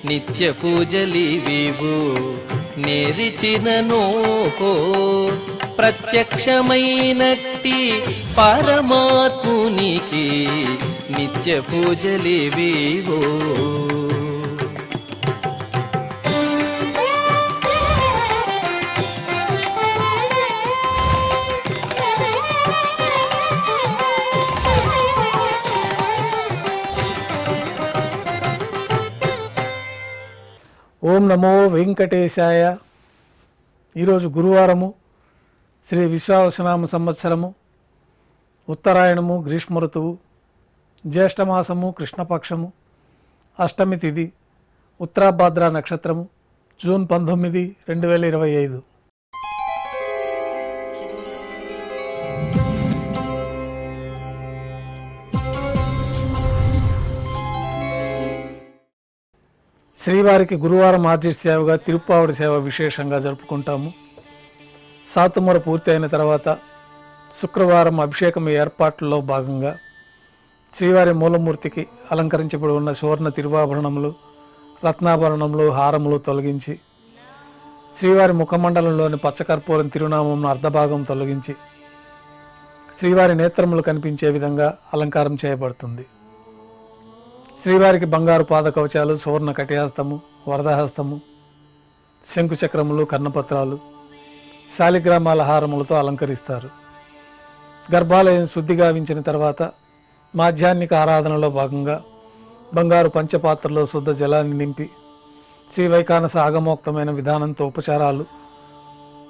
నిత్య పూజలివివు నేరిచినను ప్రత్యక్షమైనట్టి పరమాత్మునికి నిత్య పూజలివివు. ఓం నమో వెంకటేశాయ. ఈరోజు గురువారము, శ్రీ విశ్వావసనామ సంవత్సరము, ఉత్తరాయణము, గ్రీష్మ ఋతువు, జ్యేష్ఠమాసము, కృష్ణపక్షము, అష్టమి తిథి, ఉత్తరాభాద్ర నక్షత్రము, జూన్ 19, 2025. శ్రీవారికి గురువారం ఆర్జిత సేవగా తిరుప్పావడి సేవ విశేషంగా జరుపుకుంటాము. సాతుమర పూర్తి అయిన తర్వాత శుక్రవారం అభిషేకం ఏర్పాట్లలో భాగంగా శ్రీవారి మూలమూర్తికి అలంకరించబడి ఉన్న సువర్ణ తిరువాభరణములు, రత్నాభరణములు, హారములు తొలగించి శ్రీవారి ముఖమండలంలోని పచ్చకర్పూరం తిరునామంను అర్ధభాగం తొలగించి శ్రీవారి నేత్రములు కనిపించే విధంగా అలంకారం చేయబడుతుంది. శ్రీవారికి బంగారు పాదకవచాలు, సువర్ణ కటిహస్తము, వరదహస్తము, శంకుచక్రములు, కర్ణపత్రాలు, శాలిగ్రామాల హారములతో అలంకరిస్తారు. గర్భాలయం శుద్ధి గావించిన తర్వాత మాధ్యాహ్నిక ఆరాధనలో భాగంగా బంగారు పంచపాత్రలో శుద్ధ జలాన్ని నింపి శ్రీ వైఖానస ఆగమోక్తమైన విధానంతో ఉపచారాలు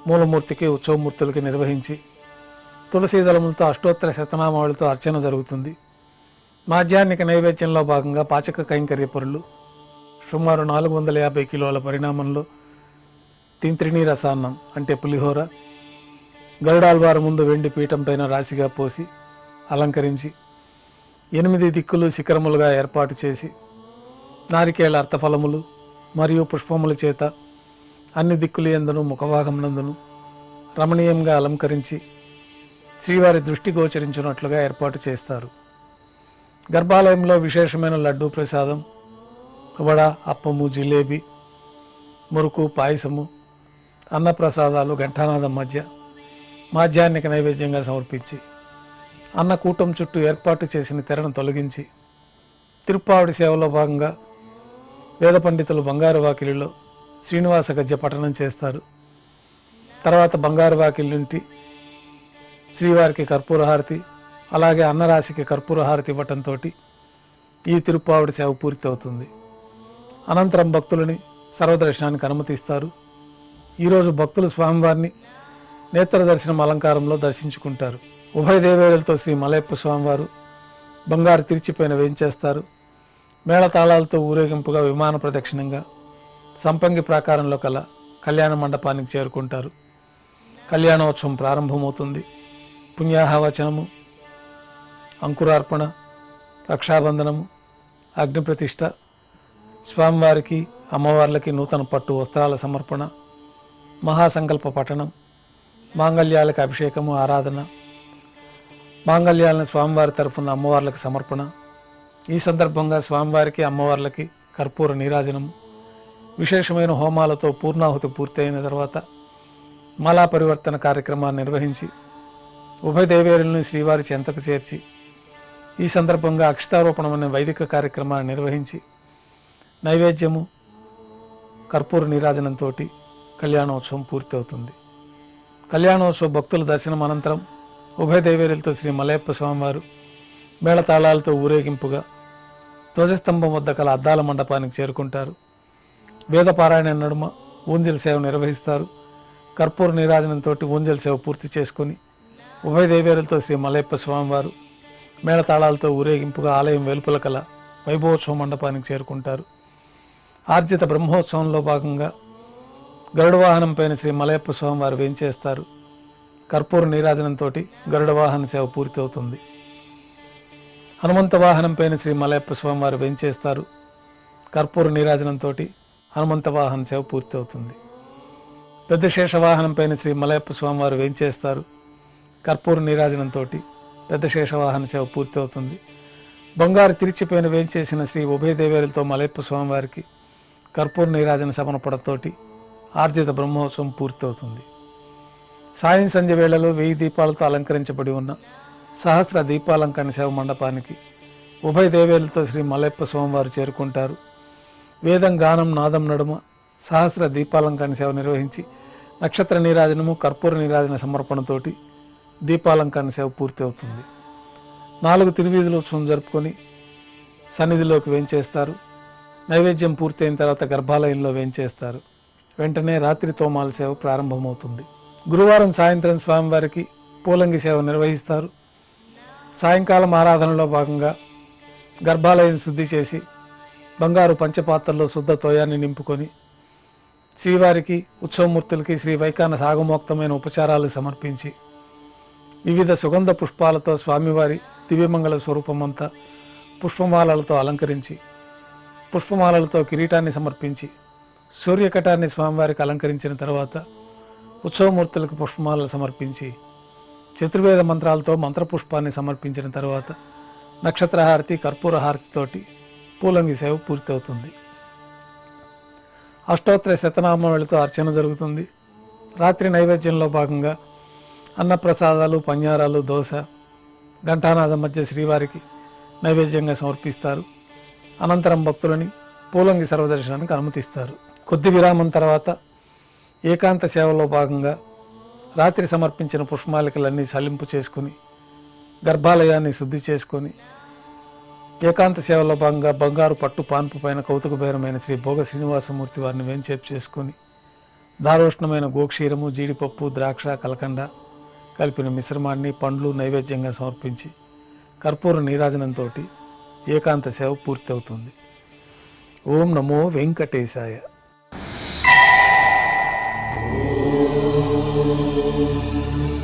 మూలమూర్తికి, ఉత్సవమూర్తులకి నిర్వహించి తులసీదళములతో అష్టోత్తర శతనామావళితో అర్చన జరుగుతుంది. మాధ్యాహ్నిక నైవేద్యంలో భాగంగా పాచక కైంకర్య పొరులు సుమారు 450 కిలోల పరిణామంలో తింత్రిణీ రసాన్నం అంటే పులిహోర గరుడాల్వారు ముందు వెండి పీఠం పైన రాశిగా పోసి అలంకరించి 8 దిక్కులు శిఖరములుగా ఏర్పాటు చేసి నారికేళ అర్థఫలములు మరియు పుష్పముల చేత అన్ని దిక్కులు యందును ముఖభాగమునందును రమణీయంగా అలంకరించి శ్రీవారి దృష్టి గోచరించినట్లుగా ఏర్పాటు చేస్తారు. గర్భాలయంలో విశేషమైన లడ్డూ ప్రసాదం, వడ, అప్పము, జిలేబీ, మురుకు, పాయసము, అన్నప్రసాదాలు ఘంటానాదం మధ్య మాధ్యాహ్నిక నైవేద్యంగా సమర్పించి అన్నకూటం చుట్టూ ఏర్పాటు చేసిన తెరను తొలగించి తిరుప్పావడి సేవలో భాగంగా వేద పండితులు బంగారు వాకిలిలో శ్రీనివాస గద్య పఠనం చేస్తారు. తర్వాత బంగారు వాకిలి నుండి శ్రీవారికి కర్పూరహారతి, అలాగే అన్నరాశికి కర్పూరహారతి ఇవ్వటంతో ఈ తిరుప్పావడి సేవ పూర్తి అవుతుంది. అనంతరం భక్తులని సర్వదర్శనానికి అనుమతిస్తారు. ఈరోజు భక్తులు స్వామివారిని నేత్ర దర్శనం అలంకారంలో దర్శించుకుంటారు. ఉభయ దేవేరులతో శ్రీ మలయప్ప స్వామివారు బంగారు తిరిచిపైన వేయించేస్తారు. మేళతాళాలతో ఊరేగింపుగా విమాన ప్రదక్షిణంగా సంపంగి ప్రాకారంలో కల కళ్యాణ మండపానికి చేరుకుంటారు. కళ్యాణోత్సవం ప్రారంభమవుతుంది. పుణ్యాహవచనము, అంకురార్పణ, రక్షాబంధనము, అగ్నిప్రతిష్ఠ, స్వామివారికి అమ్మవార్లకి నూతన పట్టు వస్త్రాల సమర్పణ, మహాసంకల్ప పఠనం, మాంగళ్యాలకు అభిషేకము, ఆరాధన, మాంగళ్యాలను స్వామివారి తరఫున అమ్మవార్లకు సమర్పణ. ఈ సందర్భంగా స్వామివారికి అమ్మవార్లకి కర్పూర నీరాజనము, విశేషమైన హోమాలతో పూర్ణాహుతి పూర్తయిన తర్వాత మాలా పరివర్తన కార్యక్రమాన్ని నిర్వహించి ఉభయ దేవేరులను శ్రీవారి చెంతకు చేర్చి ఈ సందర్భంగా అక్షతారోపణం అనే వైదిక కార్యక్రమాన్ని నిర్వహించి నైవేద్యము, కర్పూర నీరాజనంతో కళ్యాణోత్సవం పూర్తి అవుతుంది. కళ్యాణోత్సవ భక్తుల దర్శనం అనంతరం ఉభయ దేవేరులతో శ్రీ మలయప్ప స్వామివారు మేళతాళాలతో ఊరేగింపుగా ధ్వజస్తంభం వద్ద కల అద్దాల మండపానికి చేరుకుంటారు. వేదపారాయణ నడుమ ఊంజల్ సేవ నిర్వహిస్తారు. కర్పూర నీరాజనంతో ఊంజల్ సేవ పూర్తి చేసుకొని ఉభయ దేవేరులతో శ్రీ మలయప్ప స్వామివారు మేళతాళాలతో ఊరేగింపుగా ఆలయం వెలుపల కల వైభవోత్సవ మండపానికి చేరుకుంటారు. ఆర్జిత బ్రహ్మోత్సవంలో భాగంగా గరుడ వాహనం పైన శ్రీ మలయప్ప స్వామివారు వేంచేస్తారు. కర్పూర నీరాజనంతో గరుడ వాహన సేవ పూర్తి అవుతుంది. హనుమంత వాహనం పైన శ్రీ మలయప్ప స్వామివారు వేంచేస్తారు. కర్పూర నీరాజనంతో హనుమంత వాహన సేవ పూర్తి అవుతుంది. పెద్ద శేషవాహనం పైన శ్రీ మలయప్ప స్వామివారు వేంచేస్తారు. కర్పూర నీరాజనంతో పెద్ద శేషవాహన సేవ పూర్తి అవుతుంది. బంగారు తిరిచిపైన వేంచేసిన శ్రీ ఉభయ దేవేరులతో మలయప్ప స్వామివారికి కర్పూర నీరాజన సమర్పణతోటి ఆర్జిత బ్రహ్మోత్సవం పూర్తవుతుంది. సాయం సంధ్య వేళలో 1000 దీపాలతో అలంకరించబడి ఉన్న సహస్ర దీపాలంకరణ సేవ మండపానికి ఉభయ దేవేలతో శ్రీ మలయప్ప స్వామివారు చేరుకుంటారు. వేదం గానం నాదం నడుమ సహస్ర దీపాలంకరణ సేవ నిర్వహించి నక్షత్ర నీరాజనము కర్పూర నీరాజన సమర్పణతోటి దీపాలంకరణ సేవ పూర్తి అవుతుంది. 4 తిరువీధుల ఉత్సవం జరుపుకొని సన్నిధిలోకి వేంచేస్తారు. నైవేద్యం పూర్తయిన తర్వాత గర్భాలయంలో వేంచేస్తారు. వెంటనే రాత్రి తోమాల సేవ ప్రారంభమవుతుంది. గురువారం సాయంత్రం స్వామివారికి పూలంగి సేవ నిర్వహిస్తారు. సాయంకాలం ఆరాధనలో భాగంగా గర్భాలయం శుద్ధి చేసి బంగారు పంచపాత్రలో శుద్ధ తోయాన్ని నింపుకొని శ్రీవారికి ఉత్సవమూర్తులకి శ్రీ వైఖాన సాగమోక్తమైన ఉపచారాలు సమర్పించి వివిధ సుగంధ పుష్పాలతో స్వామివారి దివ్యమంగళ స్వరూపమంతా పుష్పమాలలతో అలంకరించి పుష్పమాలలతో కిరీటాన్ని సమర్పించి సూర్యకటాన్ని స్వామివారికి అలంకరించిన తర్వాత ఉత్సవమూర్తులకు పుష్పమాలలు సమర్పించి చతుర్వేద మంత్రాలతో మంత్రపుష్పాన్ని సమర్పించిన తర్వాత నక్షత్రహారతి కర్పూర హారతితోటి పూలంగి సేవ పూర్తవుతుంది. అష్టోత్తర శతనామావళితో అర్చన జరుగుతుంది. రాత్రి నైవేద్యంలో భాగంగా అన్నప్రసాదాలు పన్యారాలు దోశ ఘంటానాదం మధ్య శ్రీవారికి నైవేద్యంగా సమర్పిస్తారు. అనంతరం భక్తులని పూలంగి సర్వదర్శనానికి అనుమతిస్తారు. కొద్ది విరామం తర్వాత ఏకాంత సేవలో భాగంగా రాత్రి సమర్పించిన పుష్పమాలికలన్నీ సలింపు చేసుకుని గర్భాలయాన్ని శుద్ధి చేసుకొని ఏకాంత సేవలో భాగంగా బంగారు పట్టు పాన్పు పైన కౌతుకబేరమైన శ్రీ భోగ శ్రీనివాసమూర్తి వారిని వేంచేపు చేసుకొని దారోష్ణమైన గోక్షీరము జీడిపప్పు ద్రాక్ష కలకండ కలిపిన మిశ్రమాన్ని పండ్లు నైవేద్యంగా సమర్పించి కర్పూర నీరాజనంతో ఏకాంత సేవ పూర్తవుతుంది. ఓం నమో వెంకటేశాయ. ఓం